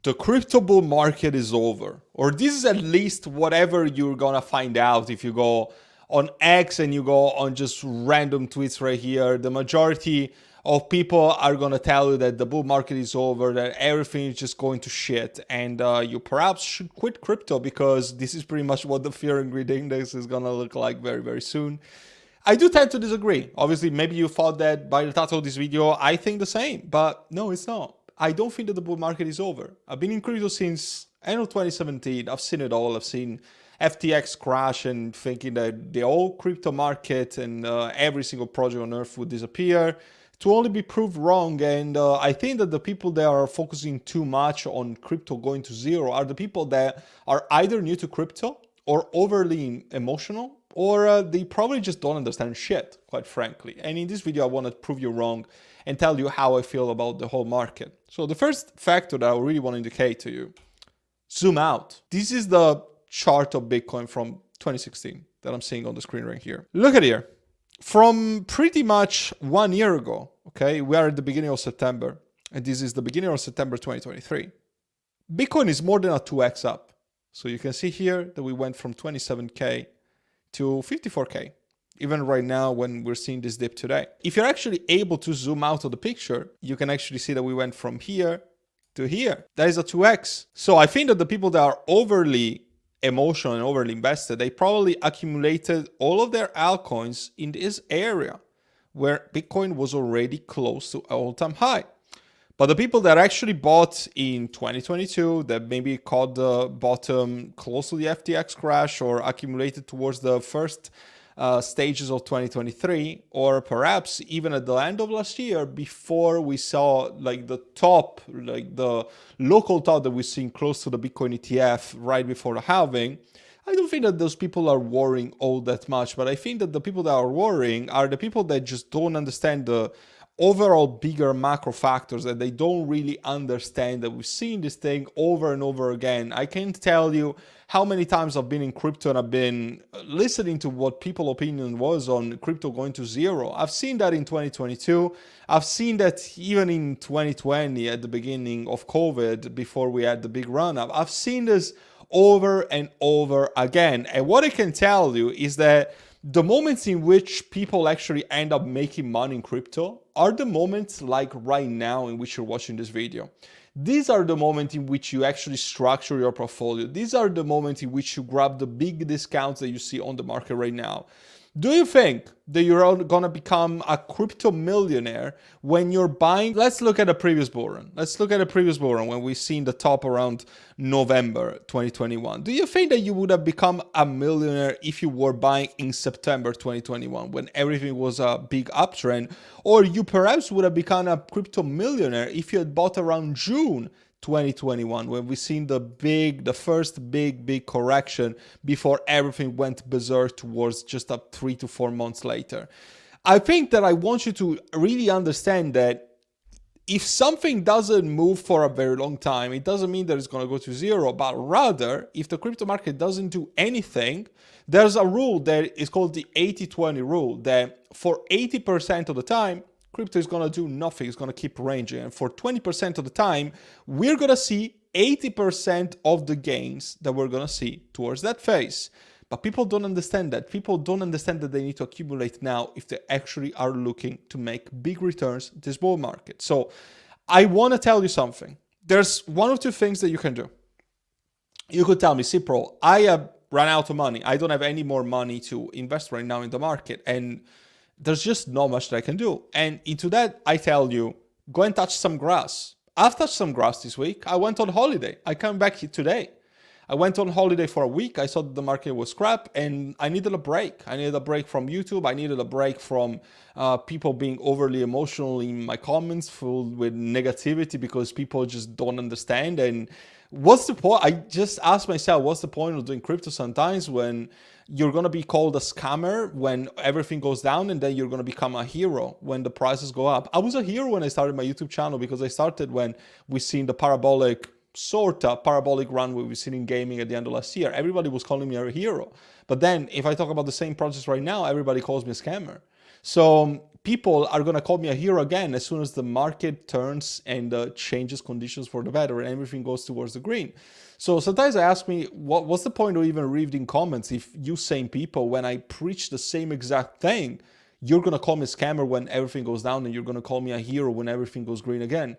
The crypto bull market is over. Or this is at least whatever you're gonna find out if you go on X and you go on just random tweets right here. The majority of people are gonna tell you that the bull market is over, that everything is just going to shit, and you perhaps should quit crypto because this is pretty much what the fear and greed index is gonna look like very, very soon. I do tend to disagree. Obviously, maybe you thought that by the title of this video, I think the same, but no, it's not. I don't think that the bull market is over. I've been in crypto since end of 2017. I've seen it all. I've seen FTX crash and thinking that the whole crypto market and every single project on earth would disappear, to only be proved wrong. And I think that the people that are focusing too much on crypto going to zero are the people that are either new to crypto or overly emotional, or they probably just don't understand shit, quite frankly. And in this video, I want to prove you wrong and tell you how I feel about the whole market. So the first factor that I really want to indicate to you, zoom out. This is the chart of Bitcoin from 2016 that I'm seeing on the screen right here. Look at here. From pretty much 1 year ago, okay, we are at the beginning of September, and this is the beginning of September 2023. Bitcoin is more than a 2x up. So you can see here that we went from 27K to 54K, even right now when we're seeing this dip today. If you're actually able to zoom out of the picture, you can actually see that we went from here to here. That is a 2x. So I think that the people that are overly emotional and overly invested, they probably accumulated all of their altcoins in this area where Bitcoin was already close to an all-time high. But the people that actually bought in 2022, that maybe caught the bottom close to the FTX crash or accumulated towards the first stages of 2023, or perhaps even at the end of last year before we saw like the top, like the local top that we've seen close to the Bitcoin ETF right before the halving, I don't think that those people are worrying all that much. But I think that the people that are worrying are the people that just don't understand the overall bigger macro factors, that they don't really understand, that we've seen this thing over and over again. I can't tell you how many times I've been in crypto and I've been listening to what people's opinion was on crypto going to zero. I've seen that in 2022. I've seen that even in 2020 at the beginning of COVID, before we had the big run up. I've seen this over and over again. And what I can tell you is that the moments in which people actually end up making money in crypto are the moments like right now in which you're watching this video. These are the moments in which you actually structure your portfolio. These are the moments in which you grab the big discounts that you see on the market right now. Do you think that you're gonna become a crypto millionaire when you're buying? Let's look at a previous bull run. Let's look at a previous bull run when we've seen the top around November 2021. Do you think that you would have become a millionaire if you were buying in September 2021 when everything was a big uptrend? Or you perhaps would have become a crypto millionaire if you had bought around June 2021 when we seen the first big correction before everything went berserk towards just up 3 to 4 months later? I think that I want you to really understand that if something doesn't move for a very long time, it doesn't mean that it's going to go to zero, but rather if the crypto market doesn't do anything, there's a rule that is called the 80-20 rule, that for 80% of the time, crypto is going to do nothing. It's going to keep ranging. And for 20% of the time, we're going to see 80% of the gains that we're going to see towards that phase. But people don't understand that. People don't understand that they need to accumulate now if they actually are looking to make big returns this bull market. So I want to tell you something. There's one of two things that you can do. You could tell me, Cipro, I have run out of money. I don't have any more money to invest right now in the market. And there's just not much that I can do. And into that, I tell you, go and touch some grass. I've touched some grass this week. I went on holiday. I come back today. I went on holiday for a week. I saw that the market was crap and I needed a break. I needed a break from YouTube. I needed a break from people being overly emotional in my comments, full with negativity because people just don't understand. And what's the point? I just asked myself, what's the point of doing crypto sometimes when you're going to be called a scammer when everything goes down, and then you're going to become a hero when the prices go up? I was a hero when I started my YouTube channel because I started when we seen the parabolic run we've seen in gaming at the end of last year. Everybody was calling me a hero. But then if I talk about the same projects right now, everybody calls me a scammer. So people are going to call me a hero again as soon as the market turns and changes conditions for the better and everything goes towards the green. So sometimes I ask me, what's the point of even reading comments if you same people, when I preach the same exact thing, you're going to call me a scammer when everything goes down and you're going to call me a hero when everything goes green again?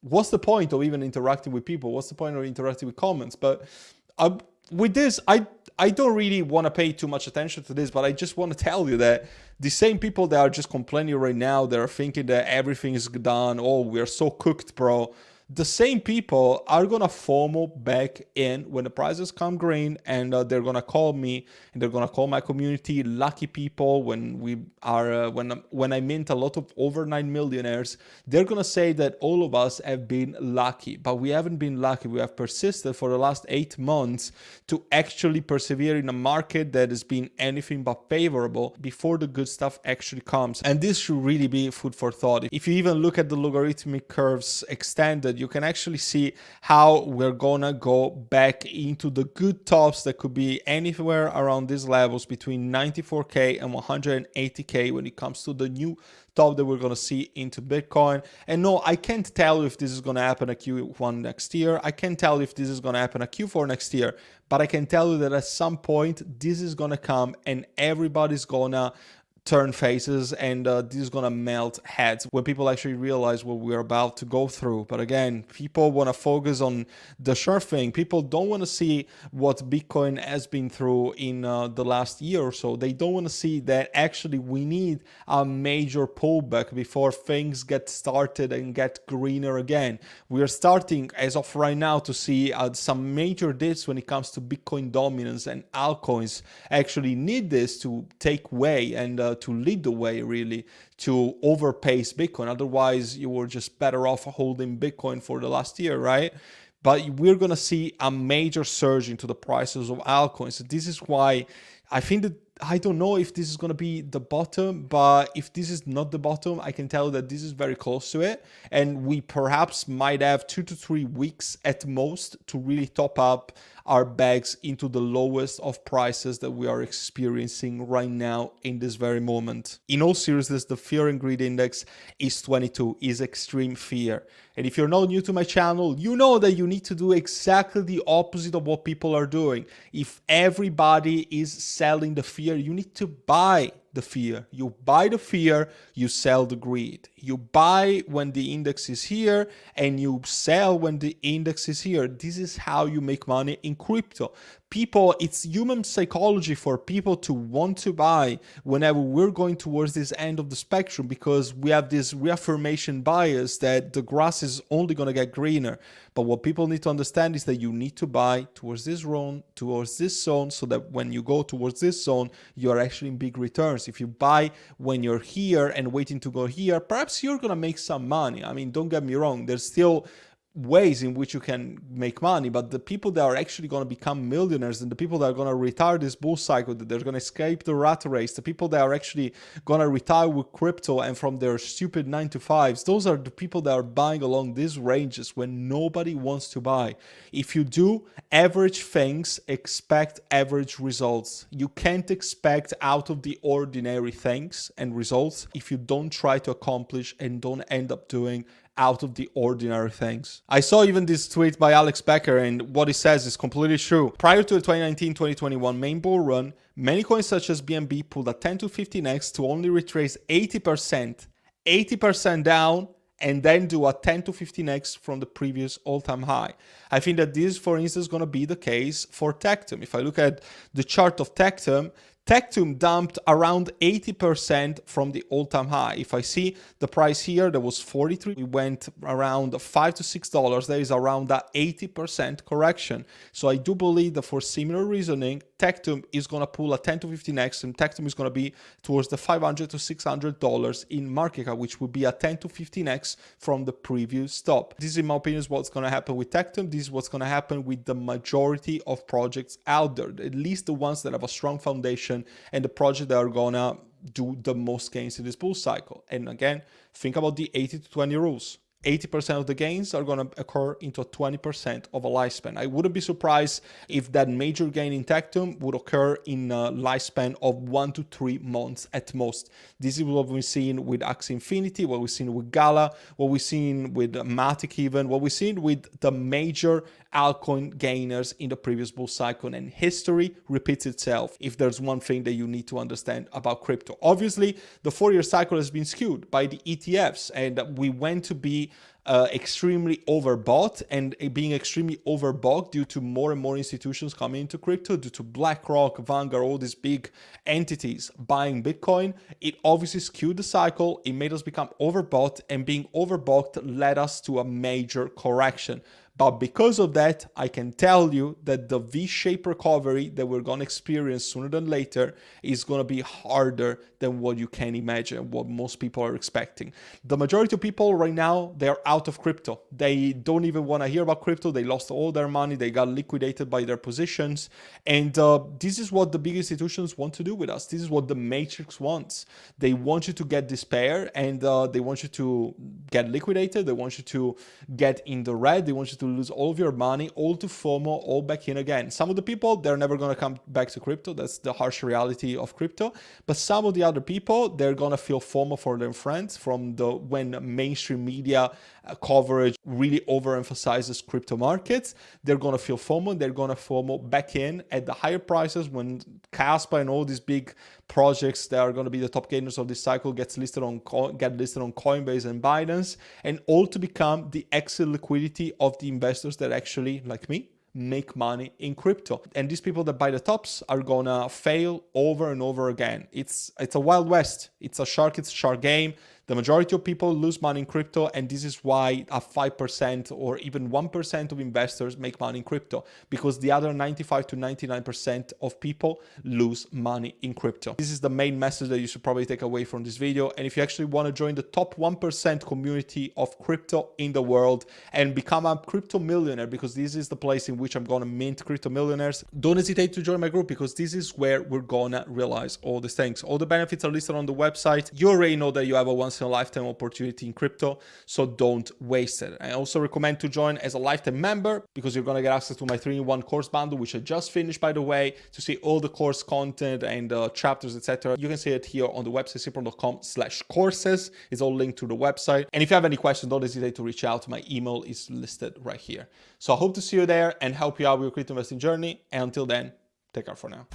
What's the point of even interacting with people? What's the point of interacting with comments? But with this, I don't really want to pay too much attention to this, but I just want to tell you that the same people that are just complaining right now, that are thinking that everything is done, oh, we're so cooked, bro. The same people are gonna FOMO back in when the prices come green, and they're gonna call me and they're gonna call my community lucky people. When we are when I mint a lot of overnight millionaires, they're gonna say that all of us have been lucky, but we haven't been lucky. We have persisted for the last 8 months to actually persevere in a market that has been anything but favorable before the good stuff actually comes. And this should really be food for thought. If you even look at the logarithmic curves extended, you can actually see how we're gonna go back into the good tops that could be anywhere around these levels between 94k and 180k when it comes to the new top that we're going to see into Bitcoin. And no, I can't tell if this is going to happen at Q1 next year. I can't tell if this is going to happen at Q4 next year, but I can tell you that at some point this is going to come and everybody's going to turn faces, and this is gonna melt heads when people actually realize what we're about to go through. But again, people want to focus on the short thing. People don't want to see what Bitcoin has been through in the last year or so. They don't want to see that actually we need a major pullback before things get started and get greener again. We are starting as of right now to see some major dips when it comes to Bitcoin dominance, and altcoins actually need this to take way and to lead the way, really, to overpace Bitcoin. Otherwise, you were just better off holding Bitcoin for the last year, right? But we're going to see a major surge into the prices of altcoins. This is why I think that I don't know if this is going to be the bottom, but if this is not the bottom, I can tell you that this is very close to it. And we perhaps might have 2 to 3 weeks at most to really top up our bags into the lowest of prices that we are experiencing right now in this very moment. In all seriousness, the fear and greed index is 22, is extreme fear. And if you're not new to my channel, you know that you need to do exactly the opposite of what people are doing. If everybody is selling the fear, you need to buy the fear. You buy the fear, you sell the greed. You buy when the index is here and you sell when the index is here. This is how you make money in crypto. People, it's human psychology for people to want to buy whenever we're going towards this end of the spectrum, because we have this reaffirmation bias that the grass is only going to get greener. But what people need to understand is that you need to buy towards this zone, so that when you go towards this zone, you are actually in big returns. If you buy when you're here and waiting to go here, perhaps you're going to make some money. I mean, don't get me wrong, there's still ways in which you can make money, but the people that are actually going to become millionaires and the people that are going to retire this bull cycle, that they're going to escape the rat race, the people that are actually going to retire with crypto and from their stupid 9-to-5s, those are the people that are buying along these ranges when nobody wants to buy. If you do average things, expect average results. You can't expect out of the ordinary things and results if you don't try to accomplish and don't end up doing out of the ordinary things. I saw even this tweet by Alex Becker, and what he says is completely true. Prior to the 2019-2021 main bull run, many coins such as BNB pulled a 10 to 15x to only retrace 80% down, and then do a 10 to 15x from the previous all-time high. I think that this, for instance, is going to be the case for Tectum. If I look at the chart of Tectum dumped around 80% from the all-time high. If I see the price here, that was 43. We went around $5 to $6. There is around that 80% correction. So I do believe that for similar reasoning, Tectum is going to pull a 10 to 15x, and Tectum is going to be towards the $500 to $600 in market cap, which would be a 10 to 15x from the previous stop. This, in my opinion, is what's going to happen with Tectum. This is what's going to happen with the majority of projects out there, at least the ones that have a strong foundation and the projects that are going to do the most gains in this bull cycle. And again, think about the 80 to 20 rules. 80% of the gains are going to occur into 20% of a lifespan. I wouldn't be surprised if that major gain in Tectum would occur in a lifespan of 1 to 3 months at most. This is what we've seen with Axie Infinity, what we've seen with Gala, what we've seen with Matic even, what we've seen with the major altcoin gainers in the previous bull cycle, and history repeats itself if there's one thing that you need to understand about crypto. Obviously, the 4-year cycle has been skewed by the ETFs, and we went to be extremely overbought, and being extremely overbought due to more and more institutions coming into crypto, due to BlackRock, Vanguard, all these big entities buying Bitcoin. It obviously skewed the cycle. It made us become overbought, and being overbought led us to a major correction. But because of that, I can tell you that the V-shaped recovery that we're going to experience sooner than later is going to be harder than what you can imagine, what most people are expecting. The majority of people right now, they're out of crypto. They don't even want to hear about crypto. They lost all their money. They got liquidated by their positions. And this is what the big institutions want to do with us. This is what the Matrix wants. They want you to get despair, and they want you to get liquidated. They want you to get in the red. They want you to lose all of your money, all to FOMO, all back in again. Some of the people, they're never going to come back to crypto. That's the harsh reality of crypto. But some of the other people, they're going to feel FOMO for their friends from when mainstream media coverage really overemphasizes crypto markets. They're going to feel FOMO. They're going to FOMO back in at the higher prices when Caspa and all these big projects that are going to be the top gainers of this cycle get listed on Coinbase and Binance, and all to become the exit liquidity of the investors that actually, like me, make money in crypto. And these people that buy the tops are gonna fail over and over again. It's a wild west. It's a shark game. The majority of people lose money in crypto, and this is why a 5% or even 1% of investors make money in crypto, because the other 95 to 99% of people lose money in crypto. This is the main message that you should probably take away from this video. And if you actually want to join the top 1% community of crypto in the world and become a crypto millionaire, because this is the place in which I'm going to mint crypto millionaires, don't hesitate to join my group, because this is where we're going to realize all these things. All the benefits are listed on the website. You already know that you have a once in a lifetime opportunity in crypto, so don't waste it. I also recommend to join as a lifetime member, because you're going to get access to my 3-in-1 course bundle, which I just finished, by the way, to see all the course content and chapters, etc. You can see it here on the website, cipro.com/courses. It's all linked to the website. And if you have any questions, don't hesitate to reach out. My email is listed right here. So I hope to see you there and help you out with your crypto investing journey. And until then, take care for now.